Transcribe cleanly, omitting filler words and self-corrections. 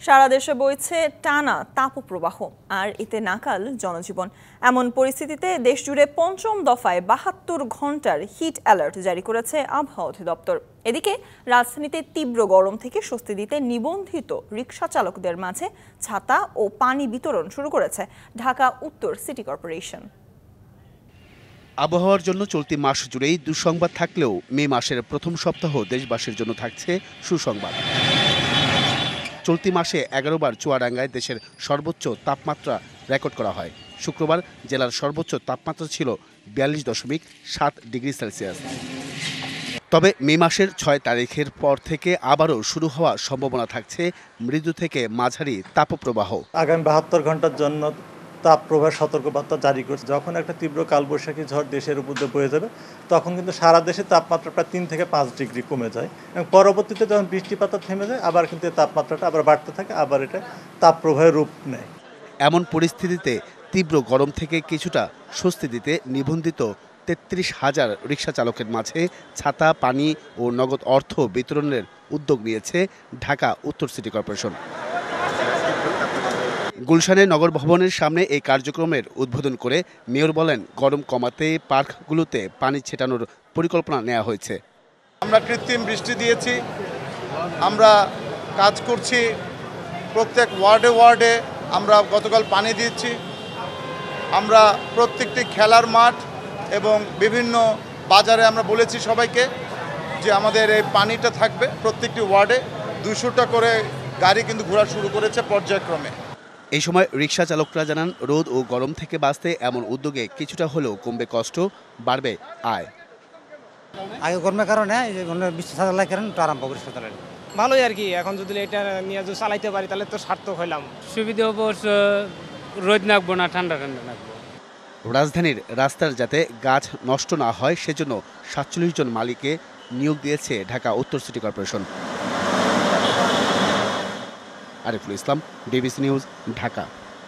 সারা দেশে বইছে টানা তাপপ্রবাহ, আর এতে নাকাল জনজীবন। এমন পরিস্থিতিতে দেশজুড়ে পঞ্চম দফায় ৭২ ঘন্টার হিট অ্যালার্ট জারি করেছে আবহাওয়া অধিদপ্তর। এদিকে রাজধানীতে তীব্র গরম থেকে স্বস্তি দিতে নিবন্ধিত রিকশা চালকদের মাঝে ছাতা ও পানি বিতরণ শুরু করেছে ঢাকা উত্তর সিটি কর্পোরেশন। আবহাওয়ার জন্য চলতি মাস জুড়েই দুঃসংবাদ থাকলেও মে মাসের প্রথম সপ্তাহ দেশবাসীর জন্য থাকছে সুসংবাদ। চলতি মাসে ১১ বার চুয়াডাঙ্গায় দেশের সর্বোচ্চ তাপমাত্রা রেকর্ড করা হয়। শুক্রবার জেলার সর্বোচ্চ তাপমাত্রা ছিল ৪২.৭ ডিগ্রি সেলসিয়াস। তবে মে মাসের ৬ তারিখের পর থেকে আবারও শুরু হওয়ার সম্ভাবনা থাকছে মৃদু থেকে মাঝারি তাপপ্রবাহ। আগামী ৭২ ঘন্টার জন্য তাপপ্রবাহ সতর্কবার্তা জারি করছে। যখন একটা তীব্র কালবৈশাখী ঝড় দেশের উপর দিয়ে বয়ে যাবে, তখন কিন্তু সারা দেশে তাপমাত্রা প্রায় ৩ থেকে ৫ ডিগ্রি কমে যায় এবং পরবর্তীতে যখন বৃষ্টিপাত থেমে যায়, আবার কিন্তু তাপমাত্রাটা আবার বাড়তে থাকে, আবার এটা তাপপ্রবাহের রূপ নেয়। এমন পরিস্থিতিতে তীব্র গরম থেকে কিছুটা স্বস্তি দিতে নিবন্ধিত ৩৩,০০০ রিকশা চালকের মাঝে ছাতা, পানি ও নগদ অর্থ বিতরণের উদ্যোগ নিয়েছে ঢাকা উত্তর সিটি কর্পোরেশন। গুলশানে নগর ভবনের সামনে এই কার্যক্রমের উদ্বোধন করে মেয়র বলেন, গরম কমাতে পার্কগুলোতে পানি ছেটানোর পরিকল্পনা নেওয়া হয়েছে। আমরা কৃত্রিম বৃষ্টি দিয়েছি, আমরা কাজ করছি প্রত্যেক ওয়ার্ডে ওয়ার্ডে। আমরা গতকাল পানি দিয়েছি। আমরা প্রত্যেকটি খেলার মাঠ এবং বিভিন্ন বাজারে আমরা বলেছি সবাইকে যে আমাদের এই পানিটা থাকবে প্রত্যেকটি ওয়ার্ডে। ২০০টা করে গাড়ি কিন্তু ঘোরা শুরু করেছে পর্যায়ক্রমে। এই সময় রিকশা চালকরা জানান, রোদ ও গরম থেকে বাঁচতে এমন উদ্যোগে কিছুটা হলেও কমবে কষ্ট, বাড়বে আয়। আগে গরমের কারণে বৃষ্টি ছাড়া কারণ একটু আরাম পাবো রিকশা চালালে। ভালোই আর কি, এখন যদি এটা নিয়ে যদি চালাইতে পারি তাহলে তো সার্থক হইলাম। সুবিধা অবশ্য, রোদ নাকবো না, ঠান্ডা ঠান্ডা নাকবো। রাজধানীর রাস্তার যাতে গাছ নষ্ট না হয় সেজন্য ৪৭ জন মালিককে নিয়োগ দিয়েছে ঢাকা উত্তর city corporation. Ariful Islam, DBC news, Dhaka.